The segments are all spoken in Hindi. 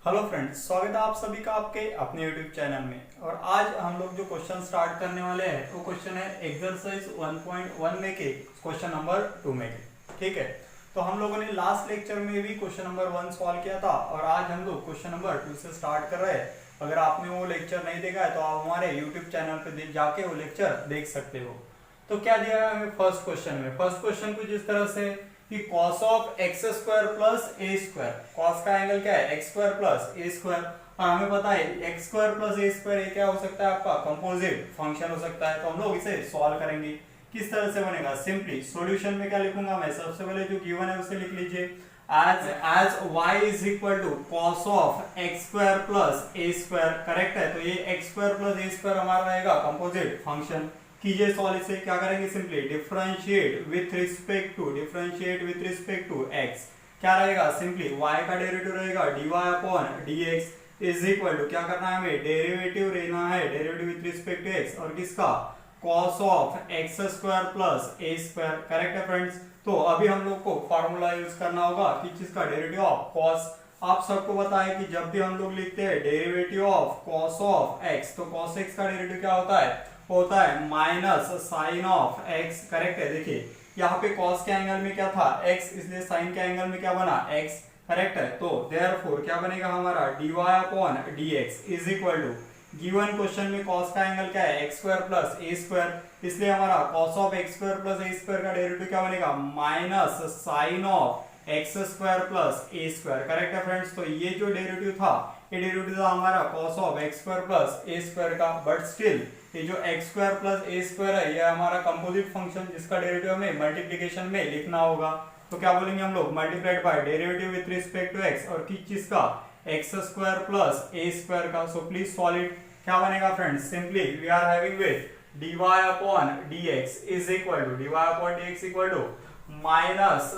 हेलो फ्रेंड्स, स्वागत है आप सभी का आपके अपने यूट्यूब चैनल में। और आज हम लोग जो क्वेश्चन स्टार्ट करने वाले हैं वो क्वेश्चन है एक्सरसाइज 1.1 में के क्वेश्चन नंबर 2 में के। ठीक है, तो हम लोगों ने लास्ट लेक्चर में भी क्वेश्चन नंबर 1 सॉल्व किया था और आज हम लोग क्वेश्चन नंबर 2 से स्टार्ट कर रहे हैं। अगर आपने वो लेक्चर नहीं देखा है तो आप हमारे यूट्यूब चैनल पर जाके वो लेक्चर देख सकते हो। तो क्या दिया है हमें फर्स्ट क्वेश्चन में? फर्स्ट क्वेश्चन कुछ इस तरह से कि cos of x square plus a square, cos का एंगल क्या है? X square plus a square. और हमें पता है x square plus a square ये क्या हो सकता है? आपका कंपोजिट फंक्शन हो सकता है। तो हम लोग इसे सॉल्व करेंगे। किस तरह से बनेगा? सिंपली सॉल्यूशन में क्या लिखूंगा मैं? सबसे पहले जो गिवन है उसे लिख लीजिए। As y is equal to cos of x square plus a square. Correct है, तो ये x square plus a square हमारा रहेगा कंपोजिट फंक्शन। कीजिए सॉल्व। इसे क्या करेंगे? Simply differentiate with respect to x। क्या रहेगा? सिंपली y का डेरिवेटिव रहेगा dy upon dx is equal to क्या करना है हमें? डेरिवेटिव लेना है, derivative with respect to x और किसका? cos of x square plus a square. Correct है फ्रेंड्स। तो अभी हम लोग को फॉर्मूला यूज करना होगा कि किसका? Derivative of cos। आप सबको पता है कि जब भी हम लोग लिखते हैं derivative of cos of x, तो cos x का डेरिवेटिव क्या होता है minus sine of x। Correct है। देखिए यहाँ पे cos के एंगल में क्या था? x, इसलिए साइन के एंगल में क्या बना? x। करेक्ट है। तो देयरफॉर क्या बनेगा हमारा? dy upon dx is equal to given question में cos का एंगल क्या है? X square plus a square, इसलिए हमारा cos of x square plus a square का डेरिवेटिव क्या बनेगा? Minus sine of x square plus a square. Correct है फ्रेंड्स। तो ये जो डेरिवेटिव था ये डेरिवेटिव था हमारा cos of x square plus a square का। बट स्टिल ये जो x square plus a square है ये हमारा कंपोजिट फंक्शन जिसका डेरिवेटिव हमें मल्टीप्लिकेशन में लिखना होगा। तो क्या बोलेंगे हम लोग? Multiplied by derivative with respect to x और किस चीज का? X square plus a square का। So please solve it. क्या बनेगा friends? Simply we are having with dy upon dx is equal to minus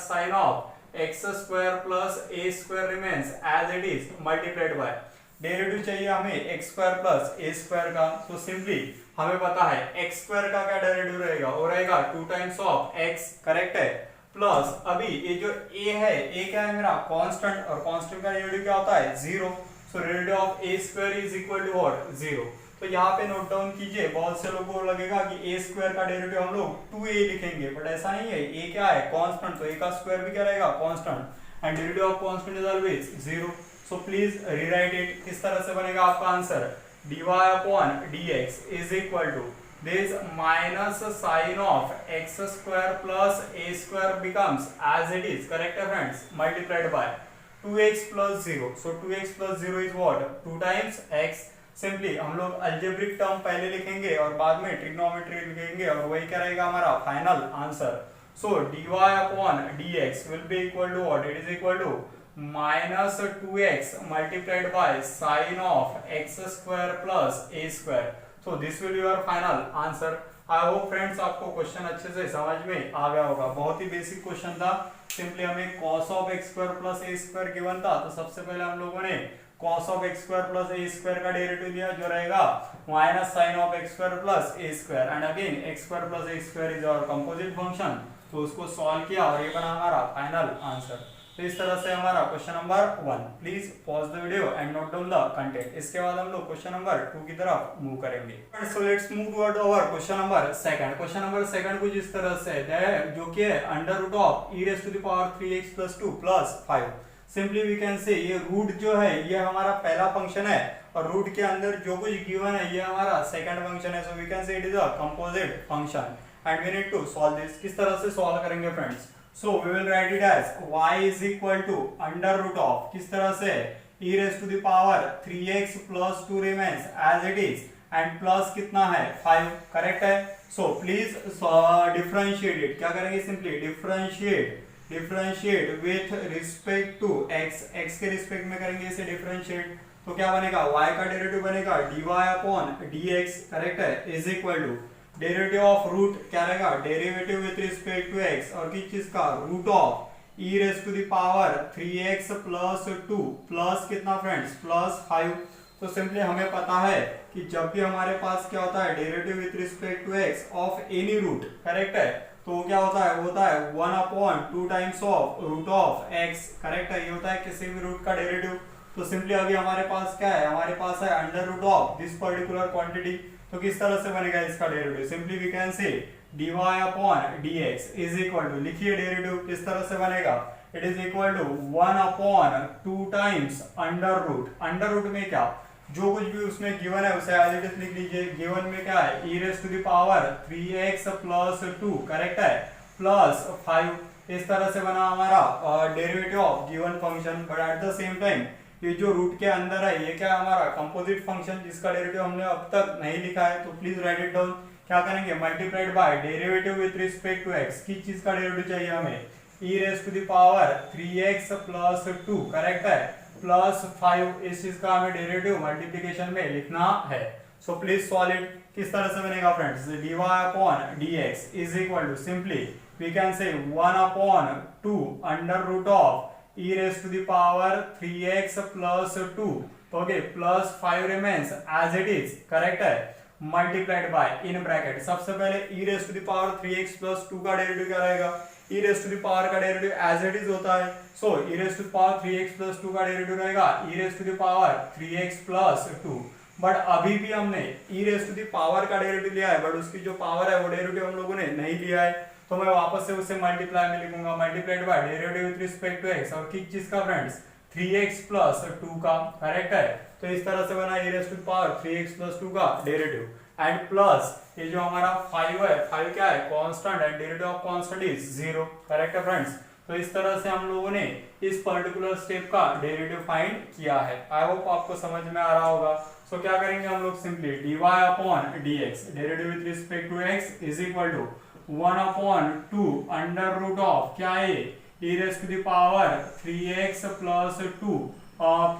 sine of x square plus a square remains as it is multiplied by derivative चाहिए हमें x square plus a square का। तो सिंपली हमें पता है एक्स स्क्वायर का क्या डेरिवेटिव रहेगा? वो रहेगा 2 टाइम्स ऑफ एक्स। करेक्ट है। प्लस अभी ये जो ए है, ए क्या है मेरा? कांस्टेंट, और कांस्टेंट का डेरिवेटिव क्या होता है? 0। So derivative of a square is equal to what? 0। तो यहाँ पे नोट डाउन कीजिए। बहुत से लोगों को लगेगा कि ए स्क्वायर का डेरिवेटिव हम लोग 2a लिखेंगे, बट ऐसा नहीं है। ए क्या है? कांस्टेंट, तो ए का स्क्वायर भी क्या रहेगा? Constant. And derivative of constant is always 0। So please rewrite it. किस तरह से बनेगा आपका answer? dy upon dx is equal to this minus sine of x square plus a square becomes as it is. Correct है friends. Multiplied by 2x plus 0। So 2x plus 0 is what? 2 times x। Simply हम लोग अलजेब्रिक टर्म पहले लिखेंगे और बाद में ट्रिग्नोमेट्री लिखेंगे और वही क्या रहेगा हमारा final answer. So dy upon dx will be equal to what? It is equal to minus 2x multiplied by sine of x square plus a square. So this will be your final answer. I hope friends आपको क्वेश्चन अच्छे से समझ में आ गया होगा। बहुत ही बेसिक क्वेश्चन था। सिंपली हमें cos of x square plus a square given था, तो सबसे पहले हम लोगों ने cos of x square plus a square का डेरिवेटिव लिया जो रहेगा minus sine of x square plus a square. And again x square plus a square is our composite function, तो उसको सॉल्व किया और ये बना हमारा फाइनल आंसर। तो इस तरह से हमारा question number 1। Please pause the video and note down the content. इसके बाद हम लोग क्वेश्चन नंबर 2 की तरफ मूव करेंगे। So let's move toward our question number 2। Question number 2 कुछ इस तरह से है जो कि है under root of e raise to the power 3x plus 2 plus 5। Simply we can say ये रूट जो है ये हमारा पहला फंक्शन है और रूट के अंदर जो कुछ गिवन है ये हमारा सेकंड फंक्शन है। So we can say it is a composite function and we need to solve this. किस तरह से सॉल्व करेंगे friends? So we will write it as y is equal to under root of किस तरह से e raised to the power 3x plus 2 remains as it is and plus कितना है? 5। करेक्ट है। So please differentiate it। क्या करेंगे? Simply differentiate with respect to x। x के रिस्पेक्ट में करेंगे इसे डिफरेंशिएट। तो क्या बनेगा? y का डेरिवेटिव बनेगा dy अपॉन dx। करेक्ट है। Is equal to derivative of root क्या रहेगा? Derivative with respect to x और किस चीज का? Root of e raise to the power 3x plus 2 plus कितना फ्रेंड्स? प्लस 5। तो सिंपली हमें पता है कि जब भी हमारे पास क्या होता है derivative with respect to x of any root, correct है, तो क्या होता है, वो होता है 1/2 times of root of x, correct है। ये होता है किसी भी रूट का डेरिवेटिव। तो सिंपली अभी हमारे पास क्या है, हमारे पास है under root of this particular quantity. तो किस तरह से बनेगा इसका derivative, simply we can say dy upon dx is equal to, लिखिए डेरिवेटिव किस तरह से बनेगा, it is equal to 1/2 times under root, under root में क्या, जो कुछ भी उसमें गिवन है उसे एज इट इज लिख लीजिए। गिवन में क्या है, e raise to the power 3x plus 2, correct है, प्लस 5। इस तरह से बना हमारा derivative of given function. But at the same time ये जो रूट के अंदर है ये क्या है, हमारा कंपोजिट फंक्शन जिसका डेरिवेटिव हमने अब तक नहीं लिखा है। तो प्लीज राइट इट डाउन। क्या करेंगे, multiplied by derivative with respect to x, किस चीज का डेरिवेटिव चाहिए हमें, e raise to the power 3x plus 2, correct है, प्लस 5। इस चीज का हमें डेरिवेटिव मल्टीप्लिकेशन में लिखना है। So please solve it. किस तरह से बनेगा friends, dy upon dx is equal to, simply we can say 1/2 under root of e raise to the power 3x plus 2, okay, plus 5 remains as it is, correct है, मल्टीप्लाइड बाय इन ब्रैकेट। सबसे पहले e raise to the power 3x plus 2 का डेरिवेटिव क्या रहेगा, e raise to the power का डेरिवेटिव एज इट इज होता है। So e raise to the power 3x plus 2 का डेरिवेटिव रहेगा e raise to the power 3x plus 2। But अभी भी हमने e raise to the power का डेरिवेटिव लिया है, बट उसकी जो पावर है वो डेरिवेटिव हम लोगों ने नहीं लिया है। तो मैं वापस से उसे मल्टीप्लाई में लिखूंगा, multiplied by derivative with respect to x, और किस चीज का फ्रेंड्स, 3x प्लस 2 का, करेक्ट है। तो इस तरह से बना e raise to the power 3x plus 2 का डेरिवेटिव, एंड प्लस ये जो हमारा 5 है, 5 क्या है, constant, and derivative of constant is 0, correct है फ्रेंड्स। तो इस तरह से हम लोगों ने इस पर्टिकुलर स्टेप का डेरिवेटिव फाइंड किया है। आई होप आपको समझ में आ रहा होगा। सो क्या करेंगे हम लोग, simply dy upon dx derivative with respect to x is equal to 1/2 under root of क्या है, e raise to the power 3x plus 2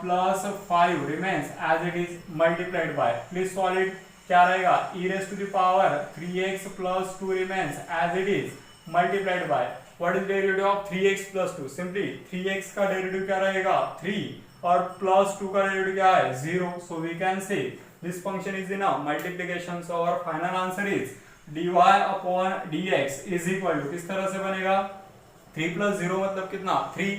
plus 5 remains as it is, multiplied by, please solve it. क्या रहेगा, e raise to the power 3x plus 2 remains as it is, multiplied by what is derivative of 3x plus 2, simply 3x का डेरिवेटिव क्या रहेगा 3 और प्लस 2 का डेरिवेटिव क्या है 0। So we can say this function is in a multiplication. So our final answer is dy upon dx is equal to, किस तरह से बनेगा, 3 प्लस 0 मतलब कितना 3।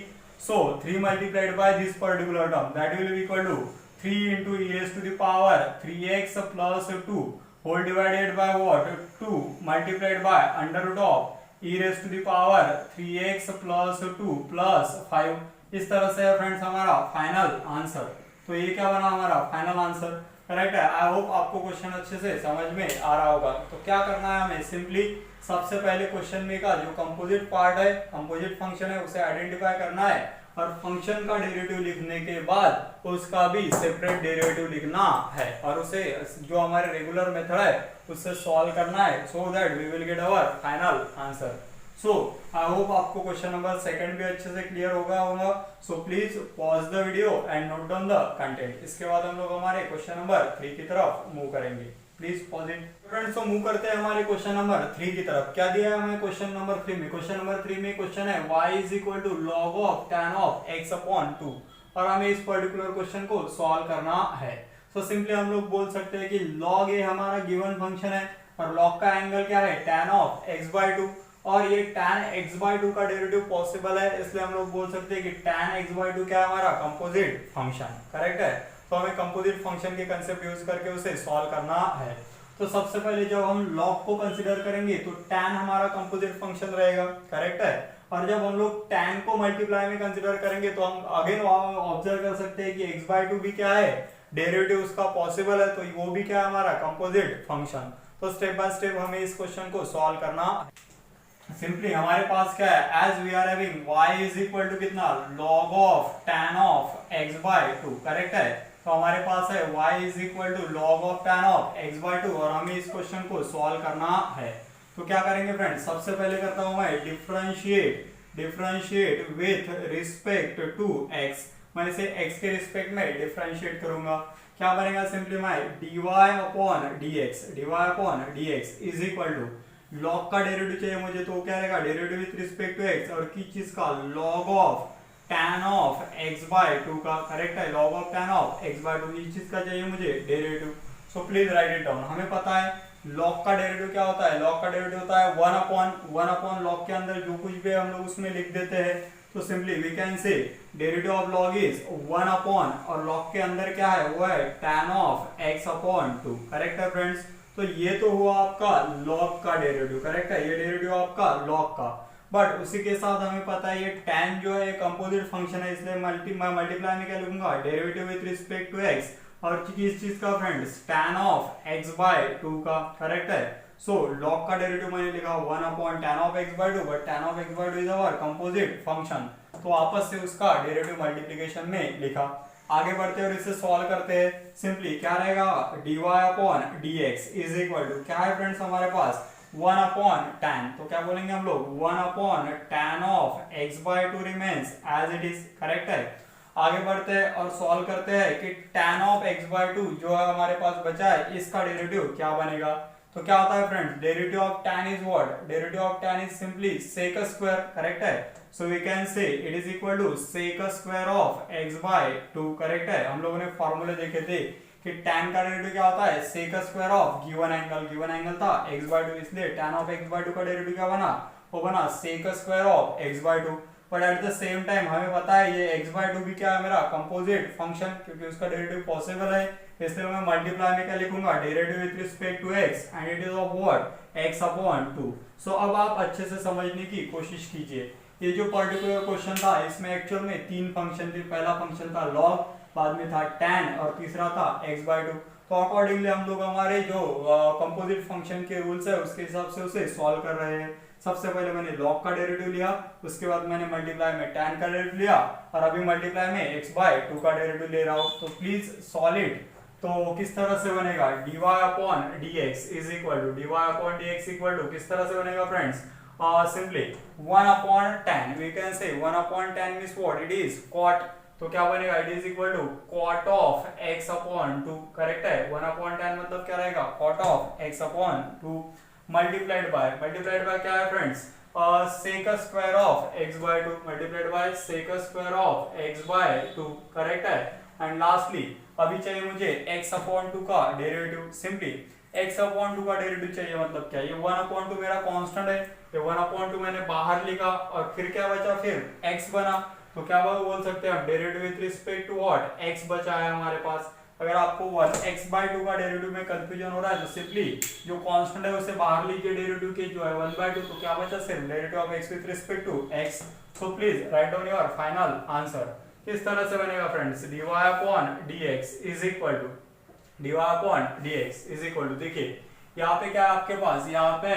So 3 multiplied by this particular term that will be equal to 3 into e raised to the power 3x plus 2 whole divided by what, 2 multiplied by under root of e raised to the power 3x plus 2 plus 5। इस तरह से है फ्रेंड्स हमारा फाइनल आंसर। तो ये क्या बना हमारा फाइनल आंसर, करेक्ट है। आई होप आपको क्वेश्चन अच्छे से समझ में आ रहा होगा। तो क्या करना है हमें, सिंपली सबसे पहले क्वेश्चन में का जो कंपोजिट पार्ट है, कंपोजिट फंक्शन है, उसे आइडेंटिफाई करना है, और फंक्शन का डेरिवेटिव लिखने के बाद उसका भी सेपरेट डेरिवेटिव लिखना है, और उसे जो हमारे रेगुलर मेथड है उससे सॉल्व करना है, so that we will get our final answer. So I hope आपको क्वेश्चन नंबर 2 भी अच्छे से क्लियर होगा। So please pause the video and note down the content. इसके बाद हम लोग हमारे क्वेश्चन नंबर 3 की तरफ मूव करेंगे। Please pause it friends. तो मूव करते हैं हमारे क्वेश्चन नंबर 3 की तरफ। क्या दिया है हमें क्वेश्चन नंबर 3 में, क्वेश्चन नंबर 3 में क्वेश्चन है y is equal to log of tan of x upon 2, और हमें इस पर्टिकुलर क्वेश्चन को सॉल्व करना है। तो सिंपली हम लोग बोल सकते हैं कि log ये हमारा गिवन फंक्शन है, और log का एंगल क्या है tan ऑफ x/2, और ये tan x/2 का डेरिवेटिव पॉसिबल है, इसलिए हम लोग बोल सकते हैं कि tan x/2 क्या है हमारा कंपोजिट फंक्शन, करेक्ट है। तो हमें कंपोजिट फंक्शन के कंसेप्ट यूज करके उसे सॉल्व करना है। तो सबसे पहले जब हम log को कंसीडर करेंगे तो tan हमारा कंपोजिट फंक्शन रहेगा, करेक्ट है। और जब हम लोग tan को मल्टीप्लाई में कंसीडर करेंगे तो हम अगेन ऑब्जर्व कर सकते हैं कि x/2 भी क्या है, डेरिवेटिव उसका पॉसिबल है, तो वो भी क्या है हमारा कंपोजिट फंक्शन। तो स्टेप बाय स्टेप हमें इस क्वेश्चन को सॉल्व करना। सिंपली हमारे पास क्या है, as we are having y is equal to कितना, log of tan of x/2, correct है। तो हमारे पास है y is equal to log of tan of x/2, और हमें इस क्वेश्चन को सॉल्व करना है। तो क्या करेंगे फ्रेंड्स, सबसे पहले करता हूं मैं differentiate with respect to x। मैं इसे x के रिस्पेक्ट में डिफरेंशिएट करूंगा। क्या बनेगा, सिंपली मैं dy upon dx is equal to log का डेरिवेटिव चाहिए मुझे, तो क्या रहेगा derivative with respect to x, और किस चीज का, log of tan of x/2 का, करेक्ट है, log of tan of x/2 इस चीज का चाहिए मुझे derivative. So please right it down. हमें पता है लॉग का डेरिवेटिव क्या होता है, लॉग का डेरिवेटिव होता है वन अपॉन लॉग के अंदर जो कुछ भी हम लोग उसमें लिख देते हैं, तो simply we can say derivative of log is one upon, और लॉग के अंदर क्या है वो है tan of x upon 2। Correct है फ्रेंड्स। तो ये तो हुआ आपका लॉग का डेरिवेटिव, करेक्ट है, ये डेरिवेटिव आपका लॉग का। बट उसी के साथ हमें पता है ये tan जो है कंपोजिट फंक्शन है, इसलिए मल्टीप्लाई में क्या लिखूंगा, derivative with respect to x, और किस चीज का friends, tan of x by 2 का। करेक्ट है। सो लॉग का डेरिवेटिव मैंने लिखा 1 upon tan of x by 2, but tan of x by 2 is our composite function, तो आपस से उसका डेरिवेटिव मल्टीप्लिकेशन में लिखा। आगे बढ़ते हैं और इसे सॉल्व करते हैं। सिंपली क्या रहेगा, dy upon dx is equal to क्या है फ्रेंड्स हमारे पास 1 अपॉन tan, तो क्या बोलेंगे हम लोग 1 upon tan of x by 2 remains as it is. Correct है। आगे बढ़ते हैं और सॉल्व करते हैं कि tan ऑफ x बाय 2 जो है हमारे पास बचा है, इसका डेरिवेटिव क्या बनेगा। तो क्या होता है friends, derivative of tan is what, derivative of tan is simply sec square. Correct है। So we can say it is equal to sec square of x by 2। Correct है। हम लोगों ने फॉर्मूले देखे थे कि tan का डेरिवेटिव क्या होता है, sec square of given angle था x बाय 2, इसलिए tan ऑफ x बाय 2 का डेरिवेटिव क्या बना, वो बना sec square of x by 2। But at the same time हमें पता है ये x बाय 2 भी क्या है मेरा कंपोजिट फंक्शन, क्योंकि उसका डेरिवेटिव पॉसिबल है, इसलिए मैं मल्टीप्लाई में क्या लिखूंगा, derivative with respect to x and it is of what x upon 2। So अब आप अच्छे से समझने की कोशिश कीजिए। ये जो पर्टिकुलर क्वेश्चन था इसमें एक्चुअल में 3 फंक्शन थे। पहला फंक्शन था log, बाद में था tan और तीसरा था x बाय 2। तो अकॉर्डिंगली हम लोग हमारे जो कंपोजिट फंक्शन के रूल्स है उसके हिसाब से उसे सॉल्व कर रहे हैं। सबसे पहले मैंने log का डेरिवेटिव लिया, उसके बाद मैंने मल्टीप्लाई में tan का डेरिवेटिव लिया, और अभी मल्टीप्लाई में x बाय 2 का डेरिवेटिव ले रहा हूँ। तो प्लीज सॉल्व इट। तो किस तरह से बनेगा, dy upon dx is equal to dy upon dx equal to किस तरह से बनेगा friends, simply 1 upon tan, we can say 1 upon tan means what, it is cot, तो क्या बनेगा, it is equal to cot of x upon 2। Correct है। 1 अपॉन tan मतलब क्या रहेगा, cot of x upon 2 multiplied by क्या है friends, sec square of x by 2 multiplied by sec square of x by 2। Correct है। एंड लास्टली अभी चाहिए मुझे x अपॉन 2 का डेरिवेटिव। सिंपली x अपॉन 2 का डेरिवेटिव चाहिए, मतलब क्या, ये 1 अपॉन 2 मेरा कांस्टेंट है, ये 1 अपॉन 2 मैंने बाहर लिखा, और फिर क्या बचा, फिर x बना। तो क्या बोल सकते हैं हम, derivative with respect to what, x बचा है हमारे पास। अगर आपको 1x बाय 2 का डेरिवेटिव में कंफ्यूजन हो रहा है तो सिंपली जो कांस्टेंट है उसे बाहर लीजिए डेरिवेटिव के, जो है 1 बाय 2, तो क्या बचा, सिर्फ derivative of x with respect to x। So please write down your final answer. किस तरह से बनेगा friends, dy upon dx is equal to dy upon dx is equal to, देखिए यहाँ पे क्या है आपके पास, यहाँ पे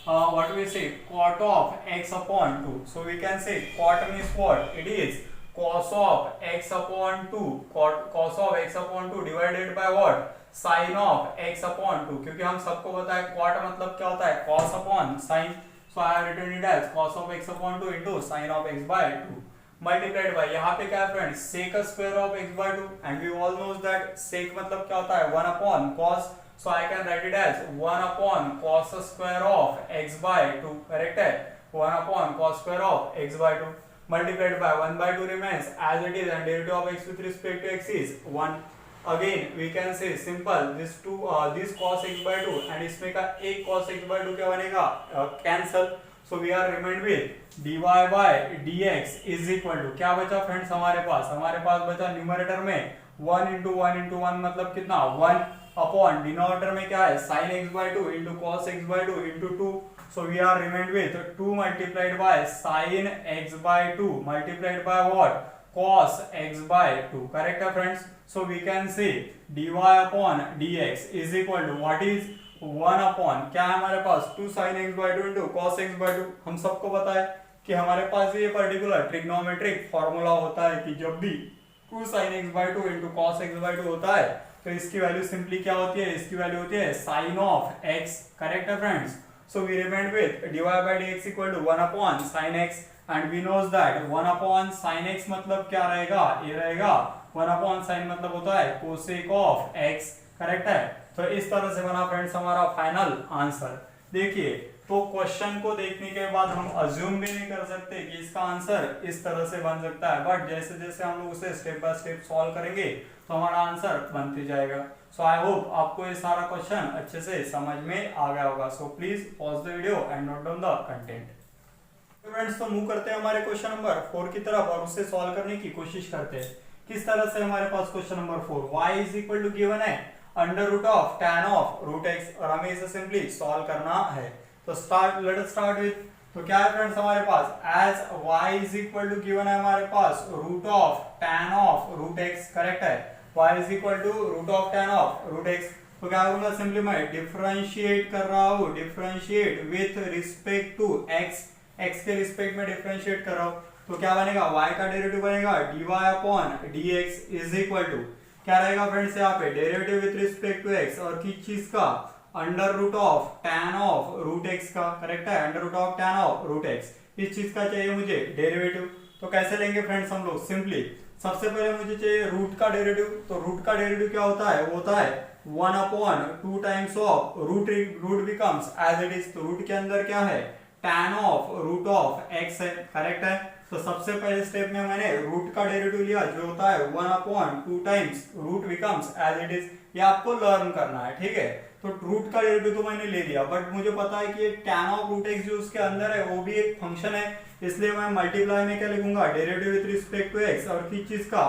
what we say cot of x upon 2। So we can say cot means what, it is cos of x upon 2, cos of x upon 2 divided by what, sin of x upon 2, क्योंकि हम सबको पता है cot मतलब क्या होता है, cos upon sin। So I have written it as cos of x upon 2 into sin of x by 2 multiplied by, यहाँ पे क्या है friends, sec square of x by 2, and we all knows that sec मतलब क्या होता है, 1 upon cos। So I can write it as 1 upon cos square of x by 2। Correct है। 1 upon cos square of x by 2 multiplied by 1 by 2 remains as it is, and derivative of x with respect to x is 1. Again we can say simple this cos x by 2 and इसमें का एक cos x by 2 क्या बनेगा, cancel. So we are remained with dy by dx is equal to क्या बचा फ्रेंड्स हमारे पास बचा न्यूमरेटर में 1 into 1 मतलब कितना 1 अपॉन डिनोमिनेटर में क्या है sin x by 2 into cos x by 2 into 2. So we are remained with 2 multiplied by sin x by 2 multiplied by what, cos x by 2. Correct friends. So we can say dy upon dx is equal to what is 1 upon क्या है हमारे पास 2 sin x by 2 into cos x by 2. हम सबको पता है कि हमारे पास ये पर्टिकुलर ट्रिग्नोमेट्रिक फॉर्मूला होता है कि जब भी 2 sin x by 2 into cos x by 2 होता है तो इसकी वैल्यू सिंपली क्या होती है, इसकी वैल्यू होती है sin of x. करेक्ट है friends. So we remained with dy by dx equal to 1 upon sin x, and we knows that 1 upon sin x मतलब क्या रहेगा, ये रहेगा 1 upon sin मतलब होता है cosec of x. करेक्ट है. तो इस तरह से बना फ्रेंड्स हमारा फाइनल आंसर. देखिए तो क्वेश्चन को देखने के बाद हम अज्यूम भी नहीं कर सकते कि इसका आंसर इस तरह से बन सकता है, बट जैसे जैसे हम लोग उसे स्टेप बाय स्टेप सॉल्व करेंगे तो हमारा आंसर बनते जाएगा। सो आई होप आपको ये सारा क्वेश्चन अच्छे से समझ में आ गया होगा। So please pause the video and note down the content. Friends, तो मूव करते हैं हमारे क्वेश्चन नंबर 4 की तरफ और उसे सॉल्व करने की कोशिश करते हैं। किस तरह से हमारे पास question number 4 y is equal to given है under root of tan of root x और हमें इसे सिंपली सॉल्व करना है। तो लेट अस स्टार्ट विद, तो क्या है फ्रेंड्स हमारे पास as y is equal to given है हमारे पास root of tan of root x, correct है। y is equal to root of tan of root x, तो क्या करूंगा सिंपली मैं डिफरेंशिएट कर रहा हूं, differentiate with respect to x, x के रिस्पेक्ट में डिफरेंशिएट कर रहा हूं, तो क्या बनेगा y का डेरिवेटिव बनेगा dy upon dx is equal to क्या रहेगा फ्रेंड्स यहाँ पे derivative with respect to x और किस चीज का under root of tan of root x का, करेक्ट है, under root of tan of root x, इस चीज का चाहिए मुझे डेरिवेटिव। तो कैसे लेंगे फ्रेंड्स हम लोग, सिंपली सबसे पहले मुझे चाहिए रूट का डेरिवेटिव। तो रूट का डेरिवेटिव क्या होता है, वो होता है 1 upon 2 times of root, root becomes as it is, तो रूट के अंदर क्या है tan of root of x है, करेक्ट है। तो सबसे पहले स्टेप में मैंने रूट का डेरिवेटिव लिया जो होता है 1 upon 2 times root becomes as it is, ये आपको लर्न करना है, ठीक है। तो रूट का डेरिवेटिव तो मैंने ले लिया, बट मुझे पता है कि ये tan ऑफ रूट x जो उसके अंदर है वो भी एक फंक्शन है, इसलिए मैं मल्टीप्लाई में क्या लिखूंगा derivative with respect to x और किस चीज का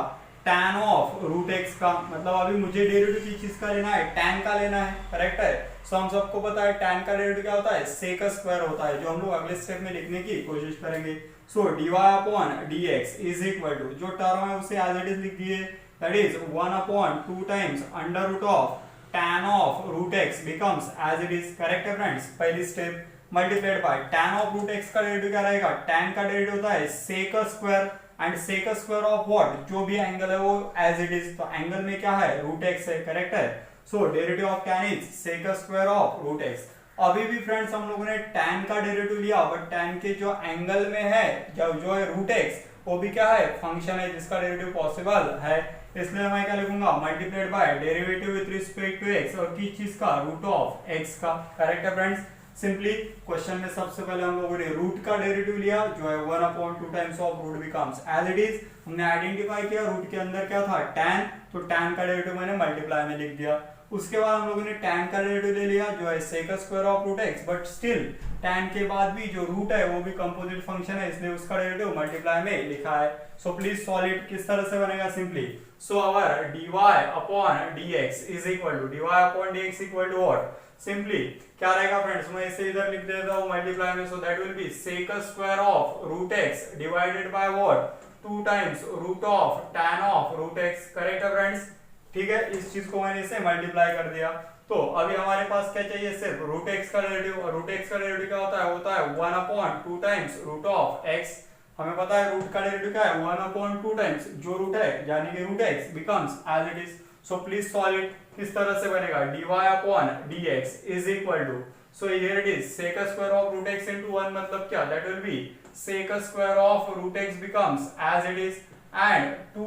tan ऑफ रूट x का, मतलब अभी मुझे डेरिवेटिव किस चीज का लेना है, tan का लेना है, करेक्ट है। सो हम सबको पता है tan का डेरिवेटिव क्या होता है, sec स्क्वायर होता है, जो हम लोग अगले स्टेप में लिखने की कोशिश करेंगे। So dy upon dx is equal to जो टर्म है उसे एज इट इज लिख दिए, that is 1 upon 2 times under root of tan of root x becomes as it is, correct है फ्रेंड्स। पहली step multiplied by tan of root x का डेरिवेटिव क्या रहेगा, tan का डेरिवेटिव होता है sec square and sec square of what, जो भी एंगल है वो एज इट इज, तो एंगल में क्या है रूट x है, करेक्ट है। So derivative of tan is sec square of root x। अभी भी फ्रेंड्स हम लोगों ने tan का डेरिवेटिव लिया, बट tan के जो एंगल में है जो है रूट x, वो भी क्या है फंक्शन है जिसका डेरिवेटिव पॉसिबल है, इसलिए मैं क्या लिखूंगा multiplied by derivative with respect to x और किस चीज का रूट ऑफ x का, करेक्ट है फ्रेंड्स। सिंपली क्वेश्चन में सबसे पहले हम लोगों ने रूट का डेरिवेटिव लिया जो है 1 upon 2 times of root becomes as it is, हमने आइडेंटिफाई किया रूट के अंदर क्या था tan, तो tan का डेरिवेटिव मैंने मल्टीप्लाई में लिख दिया। उसके बाद हम लोगों ने tan का डेरिवेटिव ले लिया जो है sec square of root x, but still tan के बाद भी जो रूट है वो भी कंपोजिट फंक्शन है, इसलिए उसका डेरिवेटिव मल्टीप्लाई में लिखा है। सो प्लीज सॉल्व इट, किस तरह से बनेगा simply, so our dy upon dx is equal to dy upon dx equal to what, simply क्या रहेगा फ्रेंड्स, मैं इसे इधर लिख देता हूं मल्टीप्लाई में, so that will be sec square of root x divided by what 2 times root of tan of root x, correct है फ्रेंड्स, ठीक है। इस चीज को मैंने इसे मल्टीप्लाई कर दिया। तो अभी हमारे पास क्या चाहिए, सिर्फ रूट x का डेरिवेटिव, और रूट x का डेरिवेटिव क्या होता है 1 upon 2 times root of x, हमें पता है रूट का डेरिवेटिव क्या है 1 अपॉन 2 टाइम्स जो रूट है यानी कि root x becomes as it is. So please solve it, किस तरह से बनेगा dy upon dx is equal to, so here it is sec square of root x into 1, मतलब क्या, that will be sec square of root x becomes as it is and 2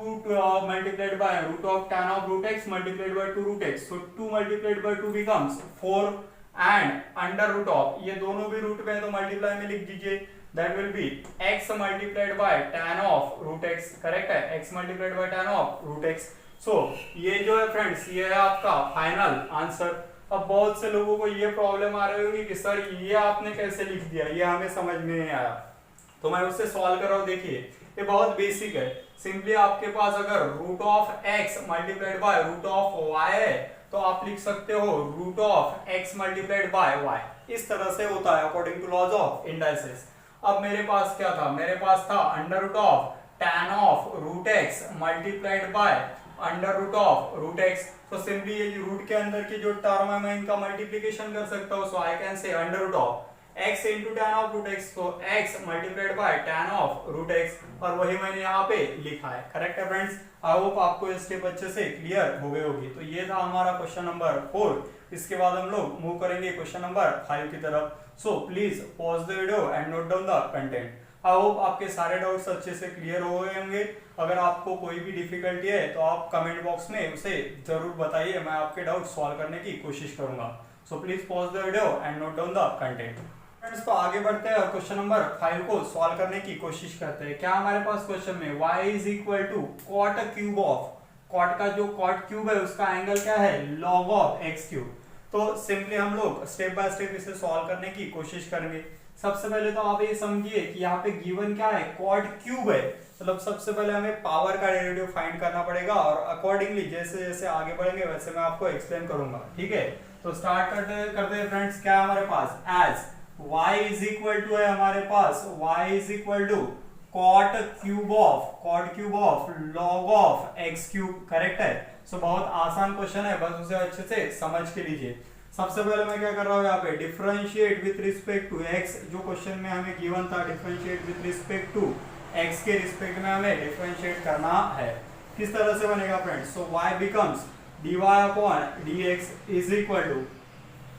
multiplied by root of tan of root x multiplied by 2 root x, so 2 multiplied by 2 becomes 4 and under root of, ये दोनों भी रूट में है तो मल्टीप्लाई में लिख दीजिए, that will be x multiplied by tan of root x, correct है, x multiplied by tan of root x। so ये जो है फ्रेंड्स ये है आपका फाइनल आंसर। अब बहुत से लोगों को ये प्रॉब्लम आ रही होगी कि सर ये आपने कैसे लिख दिया, ये हमें समझ में नहीं आया, तो मैं उससे सॉल्व कर रहा हूँ। देखिए ये बहुत बेसिक है, सिंपली आपके पास अगर root of x multiplied by root of y है तो आप लिख सकते हो root of x multiplied by y, इस तरह से होता है according to laws of indices. अब मेरे पास क्या था, मेरे पास था under root of tan of root x multiplied by under root of root x, तो सिंपली ये रूट के अंदर की जो टर्म है मैं इनका मल्टीप्लिकेशन कर सकता हूँ, so I can say under root of x into tan of root x, तो x multiplied by tan of root x, और वही मैंने यहाँ पे लिखा है, करेक्ट है फ्रेंड्स। आई होप आपको ये स्टेप अच्छे से क्लियर हो गई होगी। तो ये था हमारा क्वेश्चन नंबर 4। इसके बाद हम लोग मूव करेंगे क्वेश्चन नंबर 5 की तरफ। सो please pause the video and note down the content. I hope आपके सारे डाउट्स अच्छे से क्लियर हो गए होंगे। अगर आपको कोई भी डिफिकल्टी है तो आप कमेंट बॉक्स में उसे जरूर बताइए, मैं आपके डाउट सॉल्व करने की कोशिश करूंगा। सो please pause the video and note down the content. Friends तो आगे बढ़ते हैं और क्वेश्चन नंबर 5 को सॉल्व करने की कोशिश करते हैं। क्या हमारे पास क्वेश्चन में y is equal to cot cube of, cot का जो कॉट क्यूब है उसका एंगल क्या है, लॉग ऑफ एक्स क्यूब। तो सिंपली हम लोग स्टेप बाय स्टेप इसे सॉल्व करने की कोशिश करेंगे। सबसे पहले तो आप ये समझिए कि यहाँ पे गिवन क्या है, कॉट क्यूब है, मतलब सबसे पहले हमें पावर का डेरिवेटिव फाइंड करना पड़ेगा और अकॉर्डिंगली जैसे जैसे आगे बढ़ेंगे वैसे मैं आपको एक्सप्लेन करूंगा। ठीक है, तो स्टार्ट करते हैं फ्रेंड्स। क्या हमारे पास as y is equal to है हमारे पास, y is equal to cot cube of log of x cube, correct है। सो बहुत आसान क्वेश्चन है, बस उसे अच्छे से समझ के लीजिए। सबसे पहले मैं क्या कर रहा हूँ यहाँ पे, differentiate with respect to x, जो क्वेश्चन में हमें गिवन था differentiate with respect to x के रिस्पेक्ट में हमें डिफरेंशिएट करना है। किस तरह से बनेगा friends, so y becomes dy upon dx is equal to,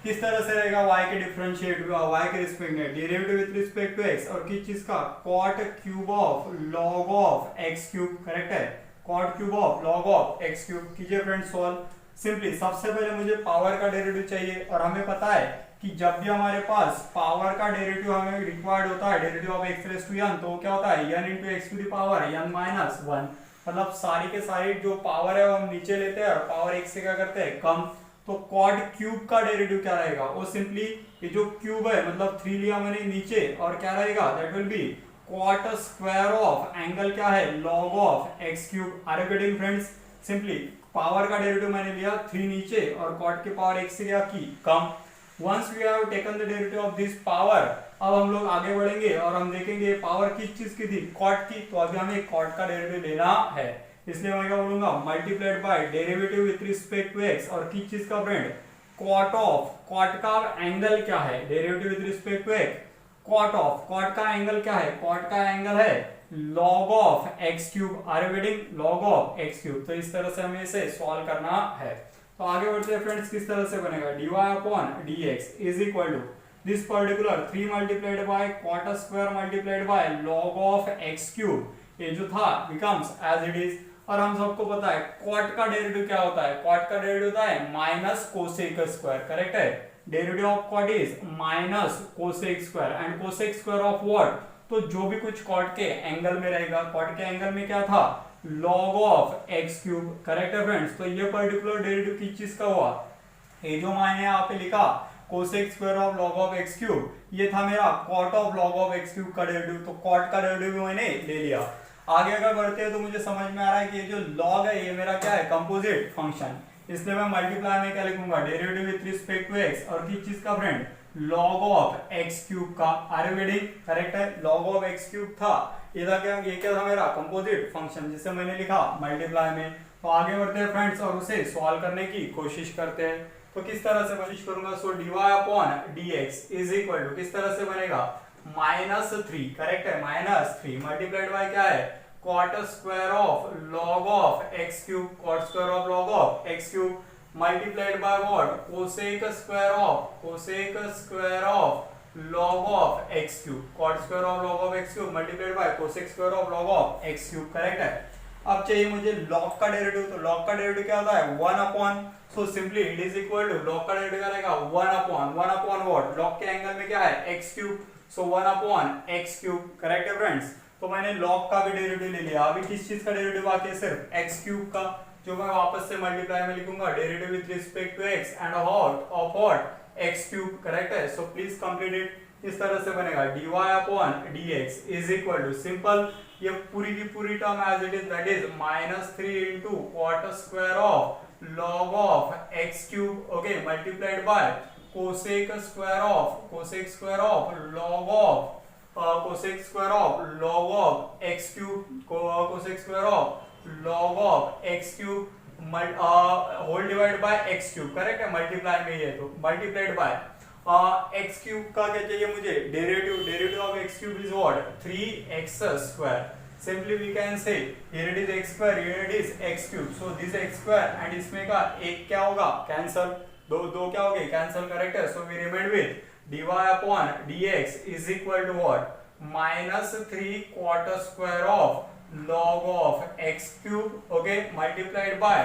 किस तरह से रहेगा, y के डिफरेंशिएट y के रिस्पेक्ट में derivative with respect to x, और किस चीज का, cot cube of log of x cube, correct है, cot cube of log of x cube. कीजिए फ्रेंड्स सॉल्व। सिंपली सबसे पहले मुझे पावर का डेरिवेटिव चाहिए, और हमें पता है कि जब भी हमारे पास पावर का डेरिवेटिव हमें रिक्वायर्ड होता है, derivative of x raise to n, तो क्या होता है n into x to the power n minus 1, मतलब सारी के सारी जो पावर है वो हम नीचे लेते हैं और पावर x से क्या करते हैं, कम। तो कॉट क्यूब का डेरिवेटिव क्या रहेगा, वो सिंपली ये जो क्यूब है मतलब 3 लिया मैंने नीचे, और क्या रहेगा, that will be cot square of angle क्या है, log of x cube. Are you getting friends, simply power का डेरिवेटिव मैंने लिया 3 नीचे और कॉट के पावर x से क्या की, कम। Once we have taken the derivative of this power, अब हम लोग आगे बढ़ेंगे और हम देखेंगे पावर किस चीज की थी, कॉट की। तो अभी हमें कॉट का डेरिवेटिव लेना है, इसलिए मैं क्या बोलूंगा, multiplied by derivative with respect to x, और किस चीज का फ्रेंड, कॉट ऑफ, कॉट का एंगल क्या है, derivative with respect to x, cot of, cot का एंगल क्या है, कॉट का एंगल है log of x cube. Are you getting, log of x cube. तो इस तरह से हमें इसे सॉल्व करना है। तो आगे बढ़ते हैं फ्रेंड्स, किस तरह से बनेगा, dy upon dx is equal to this particular 3 multiplied by cot square multiplied by log of x cube, ये जो था बिकम्स एज इट इज। और हम सबको पता है कॉट का डेरिवेटिव क्या होता है, कॉट का डेरिवेटिव होता है माइनस कोसेक स्क्वायर, करेक्ट है। Derivative of cot is minus cosec square, and cosec square of what, तो जो भी कुछ कॉट के एंगल में रहेगा, कॉट के एंगल में क्या था, log of x cube, correct है फ्रेंड्स। तो ये पर्टिकुलर डेरिवेटिव किस चीज का हुआ, ये जो मैंने यहाँ पे लिखा cosec square of log of x cube, ये था मेरा cot of log of x cube का डेरिवेटिव। तो कॉट का डेरिवेटिव मैंने ले लिया। आगे अगर बढ़ते हैं तो मुझे समझ में आ रहा है कि ये जो log है ये मेरा क्या है, कंपोजिट फंक्शन, इसलिए मैं मल्टीप्लाई में क्या लिखूंगा, derivative with respect to x, और किस चीज का friend, log of x cube का। आर यू गेटिंग, करेक्ट है, log ऑफ x क्यूब था, ये था क्या, ये क्या था मेरा कंपोजिट फंक्शन, जिसे मैंने लिखा मल्टीप्लाई में। तो आगे बढ़ते हैं फ्रेंड्स और उसे सॉल्व करने की कोशिश करते हैं। तो किस तरह से कोशिश करूंगा, so dy upon dx is equal to किस तरह से बनेगा, -3, करेक्ट है, -3 मल्टीप्लाइड बाय क्या है, cot square of log of x cube, cot square of log of x cube multiplied by what, cosec square of log of x cube, cot square of log of x cube multiplied by cosec square of log of x cube, correct है। अब चाहिए मुझे log का डेरिवेटिव, तो log का डेरिवेटिव क्या होता है, 1 upon, so simply it is equal to, log का डेरिवेटिव क्या रहेगा, 1 अपॉन व्हाट, log के एंगल में क्या है, x cube, so 1 upon x cube, correct है फ्रेंड्स। तो मैंने log का भी डेरिवेटिव ले लिया। अभी किस चीज का डेरिवेटिव बाकी है, सिर्फ x क्यूब का, जो मैं वापस से मल्टीप्लाई में लिखूंगा, derivative with respect to x and of what, x cube, correct है। So please complete it. इस तरह से बनेगा dy upon dx is equal to, simple, ये पूरी की पूरी term as it is, that is -3 into cot square of log of x cube, okay, multiplied by cosec square of log of cosec square of log of x cube, cosec square of log of x cube whole divide by x cube, correct है, मल्टीप्लाई में ही है, तो मल्टीप्लाइड बाय x क्यूब का क्या चाहिए मुझे, derivative of x cube is what, 3x square. Simply we can say here it is x square, here it is x cube, so this x square and इसमें का एक क्या होगा, कैंसिल, दो क्या हो गए, कैंसिल, करेक्ट है। So we remain with dy upon dx is equal to what, -3 cot square of log of x cube, okay, multiplied by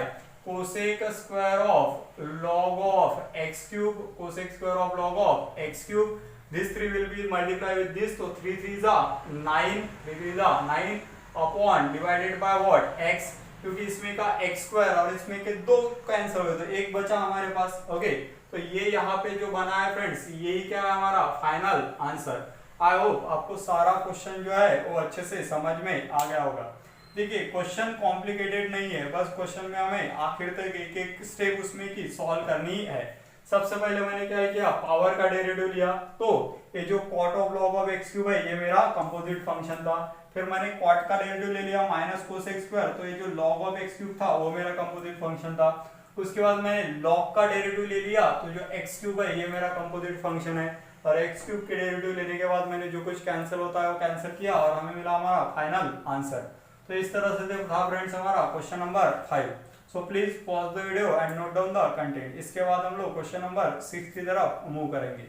cosec square of log of x cube, cosec square of log of x cube this 3 will be multiply with this, तो 3 3 जा 9, 3 3 जा 9 upon divided by what x, क्योंकि इसमें का x स्क्वायर और इसमें के दो कैंसिल हुए तो एक बचा हमारे पास। ओके, तो ये यहाँ पे जो बना है फ्रेंड्स, यही क्या है हमारा फाइनल आंसर। आई होप आपको सारा क्वेश्चन जो है वो अच्छे से समझ में आ गया होगा। देखिए क्वेश्चन कॉम्प्लिकेटेड नहीं है, बस क्वेश्चन में हमें आखिर तक एक एक स्टेप उसमें की सॉल्व करनी है। सबसे पहले मैंने क्या किया, पावर का डेरिवेटिव लिया, तो ये जो cot of log of x cube है ये मेरा कंपोजिट फंक्शन था। फिर मैंने कॉट का डेरिवेटिव ले लिया माइनस कोस एक्स स्क्वायर, तो ये जो लॉग ऑफ एक्स क्यूब था वो मेरा कंपोजिट फंक्शन था। उसके बाद मैंने लॉग का डेरिवेटिव ले लिया, तो जो एक्स क्यूब है ये मेरा कंपोजिट फंक्शन है, और एक्स क्यूब के डेरिवेटिव लेने के बाद मैंने जो कुछ कैंसिल होता है वो कैंसिल किया और हमें मिला हमारा फाइनल आंसर। तो इस तरह से था फ्रेंड्स हमारा question number 5। So please pause the video and note down the content. इसके बाद हम लोग क्वेश्चन नंबर 6 की तरफ मूव करेंगे।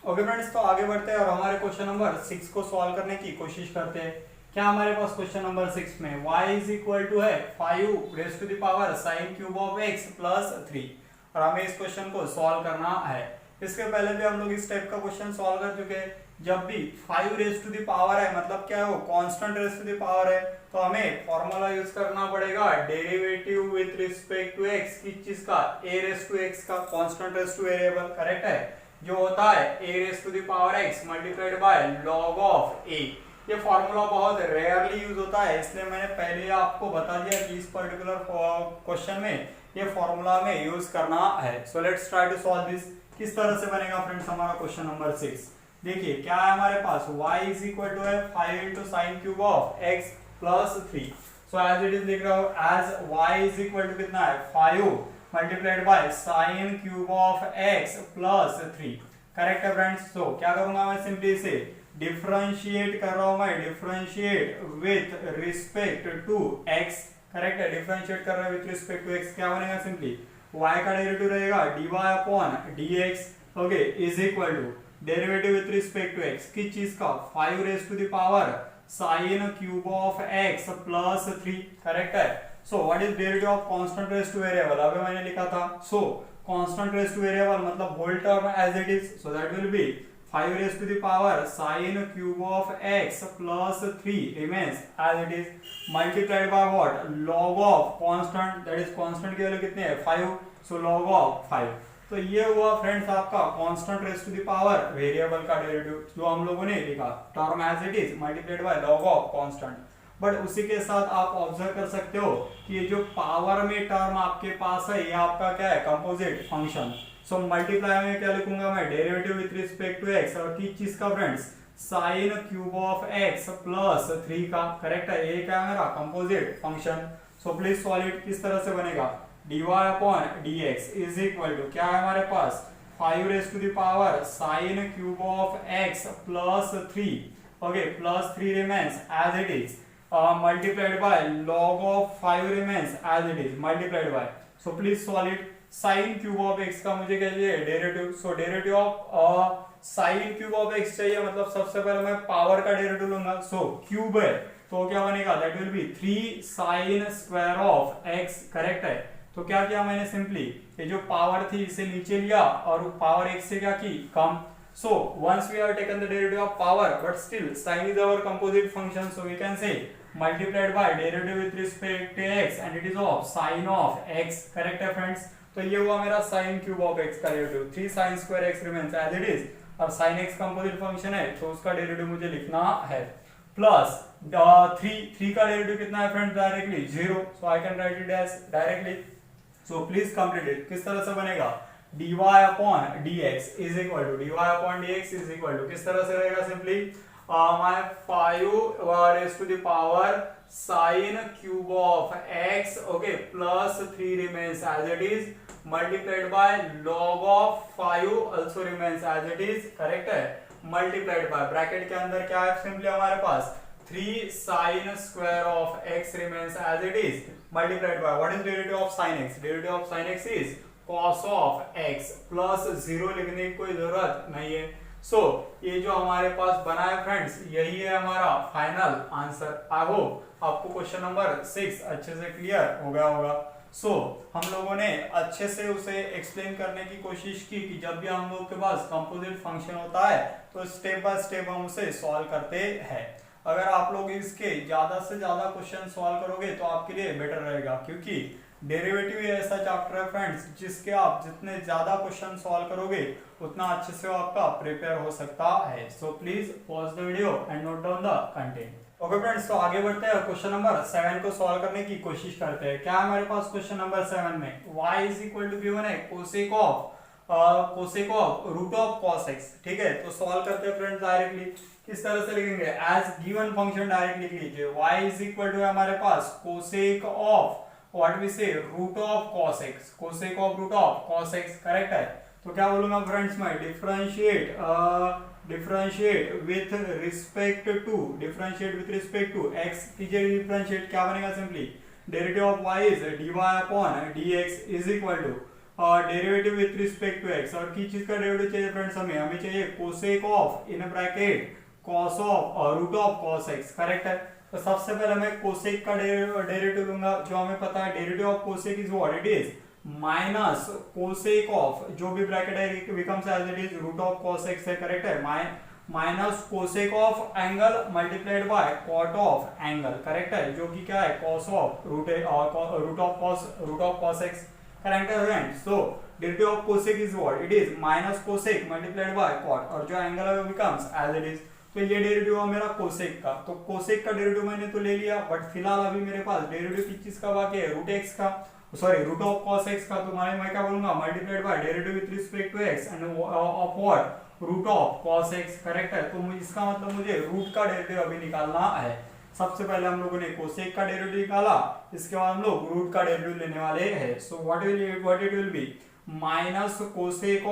ओके फ्रेंड्स, तो आगे बढ़ते हैं और हमारे क्वेश्चन नंबर 6 को सॉल्व करने की कोशिश करते हैं। क्या हमारे पास क्वेश्चन नंबर 6 में y इज इक्वल टू है 5 raise to the power sin cube of x plus 3, और हमें इस क्वेश्चन को सॉल्व करना है। इसके पहले भी हम लोग इस टाइप का क्वेश्चन सॉल्व कर चुके हैं। जब भी 5 रेज़ टू द पावर है मतलब क्या है वो constant raise to the power है, तो हमें फॉर्मूला यूज करना पड़ेगा derivative with respect to x, किस चीज का, a रेज़ टू x का, constant raise to variable, correct है, जो होता है a raise to the power x multiplied by log of a। ये फॉर्मूला बहुत रेयरली यूज होता है, इसलिए मैंने पहले आपको बता दिया कि इस पर्टिकुलर क्वेश्चन में ये फॉर्मूला में यूज करना है। So let's try to solve this. किस तरह से बनेगा फ्रेंड्स हमारा क्वेश्चन नंबर 6। देखिए क्या है हमारे पास, y इज इक्वल टू है 5 into sine cube of x plus 3। So as it is लिख रहा हूं, as y is equal to कितना है 5 multiplied by sine cube of x plus 3, correct है फ्रेंड्स। तो क्या करूंगा मैं, सिंपली इसे डिफरेंशिएट कर रहा हूं मैं, differentiate with respect to x, correct है, डिफरेंशिएट कर रहा है विथ रिस्पेक्ट टू x। क्या बनेगा, सिंपली y का डेरिवेटिव रहेगा dy upon dx, okay, is equal to derivative with respect to x, किस चीज का, 5 raise to the power sin cube of x plus 3, correct है। So what is derivative of constant raise to variable, अभी मैंने लिखा था। So constant raise to variable मतलब whole term as it is, so that will be 5 raise to the power sin cube of x plus 3 remains as it is multiplied by what, log of constant, that is constant की वैल्यू कितनी है 5, so log of 5। तो ये हुआ फ्रेंड्स आपका constant raise to the power variable का डेरिवेटिव जो हम लोगों ने लिखा, term as it is multiplied by log of constant। But उसी के साथ आप ऑब्जर्व कर सकते हो कि ये जो पावर में टर्म आपके पास है ये आपका क्या है, कंपोजिट फंक्शन। सो मल्टीप्लाई में क्या लिखूंगा मैं, derivative with respect to x, और किस चीज का friends, sine cube of x plus 3 का, करेक्ट है, ये क्या है मेरा composite function. So please solve it. किस तरह से बनेगा, dy upon dx is equal to क्या है हमारे पास, 5 raise to the power sine cube of x plus 3, okay, plus 3 remains as it is multiplied by log of 5 remains as it is multiplied by, so please solve it। sin cube of x का मुझे क्या चाहिए, derivative. So derivative of sin cube of x चाहिए, मतलब सबसे पहले मैं पावर का डेरिवेटिव लूंगा। सो क्यूब है तो क्या बनेगा, that will B 3 sin square of x, correct है। तो क्या किया मैंने, सिंपली ये जो पावर थी इसे नीचे लिया और पावर x से क्या की, कम। So once we have taken the derivative of power, but still sin is our composite function, so we can say multiplied by derivative with respect to x, and it is of sin of x, correct है friends। तो ये हुआ मेरा sin cube of x का derivative, 3 sin square x remains as it is, और sin x composite function है तो उसका डेरिवेटिव मुझे लिखना है, प्लस 3 का डेरिवेटिव कितना है friends, directly 0, so I can write it as directly। So please complete it। किस तरह से बनेगा, dy upon dx is equal to, dy upon dx is equal to किस तरह से रहेगा, simply my 5 raised to the power sin cube of x, okay, plus 3 remains as it is multiplied by log of 5 also remains as it is, correct है, multiplied by ब्रैकेट के अंदर क्या है, सिंपली हमारे पास 3 sin square of x remains as it is multiplied by what is derivative of sin x, derivative of sin x is cos of x plus 0 लिखने की कोई जरूरत नहीं है। सो ये जो हमारे पास बना है फ्रेंड्स यही है हमारा फाइनल आंसर। आई होप आपको क्वेश्चन नंबर 6 अच्छे से क्लियर हो गया होगा। सो हम लोगों ने अच्छे से उसे एक्सप्लेन करने की कोशिश की कि जब भी हम लोग के पास कंपोजिट फंक्शन होता है तो स्टेप बाय स्टेप हम उसे सॉल्व करते हैं। अगर आप लोग इसके ज्यादा से ज्यादा क्वेश्चन सॉल्व करोगे तो आपके लिए बेटर रहेगा, क्योंकि डेरिवेटिव ही ऐसा चैप्टर है फ्रेंड्स जिसके आप जितने ज्यादा क्वेश्चन सॉल्व करोगे उतना अच्छे से वो आपका प्रिपेयर हो सकता है। So please pause the video and note down the content. Okay friends, तो आगे बढ़ते हैं, क्वेश्चन नंबर 7 को सॉल्व करने की कोशिश करते हैं। क्या है हमारे पास क्वेश्चन नंबर 7 में, y is equal to given है cosec of root of cos x। ठीक है, तो सॉल्व करते हैं फ्रेंड्स डायरेक्टली। किस तरह से लिखेंगे, एज गिवन फंक्शन डायरेक्ट लिख लीजिए। y इज इक्वल टू हमारे पास cosec of what we say root of cos x, cosec of root of cos x, correct है। तो क्या बोलूंगा फ्रेंड्स मैं, differentiate with respect to x कीजिए डिफरेंशिएट, क्या बनेगा, simply derivative of y is dy upon dx is equal to derivative with respect to x। और किस चीज का डेरिवेटिव चाहिए फ्रेंड्स, हमें चाहिए cosec of in bracket cos of और root of cos x, correct है। तो सबसे पहले मैं कोसेक का डेरिवेटिव लूंगा, जो हमें पता है derivative of cosec is what it is minus cosec of, जो भी ब्रैकेट है becomes as it is root of cos x है, करेक्ट है, minus cosec of angle multiplied by cot of angle, correct है, जो कि क्या है cos of root of cos x, correct है friends. So derivative of cosec is what it is minus cosec multiplied by cot, और जो एंगल है वो बिकम्स एज इट इज। तो ये डेरिवेटिव है मेरा कोसेक का, तो कोसेक का डेरिवेटिव मैंने तो ले लिया, बट फिलहाल अभी मेरे पास डेरिवेटिव किस चीज का बाकी है, रूट ऑफ cos x का। तो मैं क्या बोलूंगा, multiplied by derivative with respect to x and of what root of cos x, correct है। तो इसका मतलब मुझे रूट का डेरिवेटिव अभी निकालना है। सबसे पहले हम लोगों ने कोसेक का डेरिवेटिव निकाला, इसके बाद हम लोग रूट का डेरिवेटिव लेने वाले हैं। So what it will be minus cosec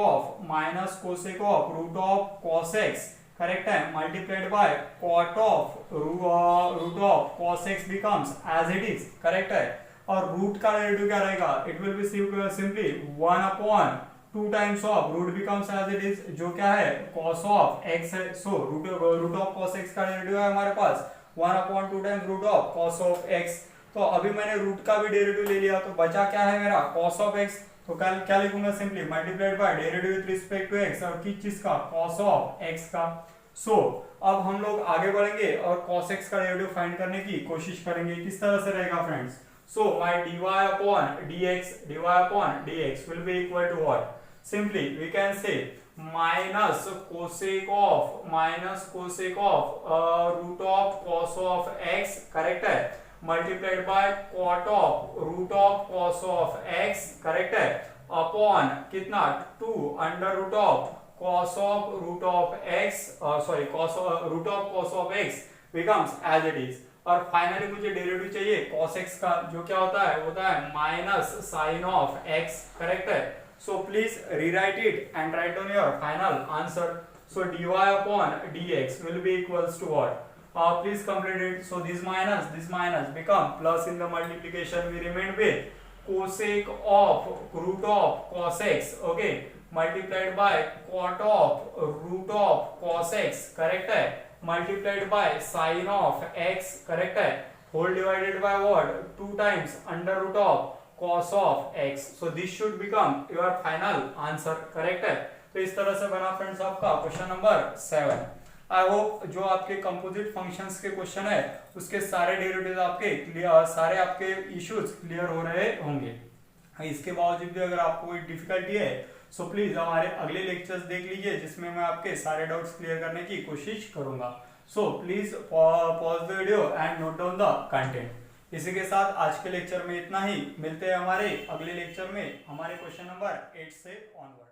of root of cos x, correct है, multiplied by cot of root of cos x becomes as it is, correct है। और रूट का डेरिवेटिव क्या रहेगा, it will be simply 1 upon 2 times of root becomes as it is, जो क्या है cos ऑफ x है। सो रूट ऑफ cos x का डेरिवेटिव है हमारे पास 1 upon 2 times root of cos of x। तो अभी मैंने रूट का भी डेरिवेटिव ले लिया, तो बचा क्या है मेरा cos ऑफ x। तो क्या लिखूंगा, simply multiplied by derivative with respect to x, और किस चीज का, cos ऑफ x का। सो अब हम लोग आगे बढ़ेंगे और cos x का डेरिवेटिव फाइंड करने की कोशिश करेंगे। किस तरह से रहेगा friends, so my dy upon dx will be equal to what, simply we can say minus cosec of root of cos of x, correct है, multiplied by cot of root of cos of x, correct है, upon कितना 2 under root of cos of root of x root of cos of x becomes as it is। और फाइनली मुझे डेरिवेटिव चाहिए cos x का, जो क्या होता है minus sine of x, correct है। So please rewrite it and write down your final answer. So dy upon dx will be equals to what, please complete it। so this minus become plus, in the multiplication we remain with cosec of root of cos x, okay, multiplied by cot of root of cos x, correct है, multiplied by sin of x, correct है, whole divided by what, 2 times under root of cos of x। so this should become your final answer, correct है। तो इस तरह से बना फ्रेंड्स आपका क्वेश्चन नंबर 7। आई होप जो आपके कंपोजिट फंक्शंस के क्वेश्चन है उसके सारे डेरिवेटिव्स सारे आपके इश्यूज क्लियर हो रहे होंगे। इसके बावजूद भी अगर आपको कोई डिफिकल्टी है सो प्लीज हमारे अगले लेक्चर्स देख लीजिए, जिसमें मैं आपके सारे डाउट्स क्लियर करने की कोशिश करूंगा। सो please pause the video and note down the content. इसी के साथ आज के लेक्चर में इतना ही, मिलते हैं हमारे अगले लेक्चर में हमारे क्वेश्चन नंबर 8 से ऑनवर्ड।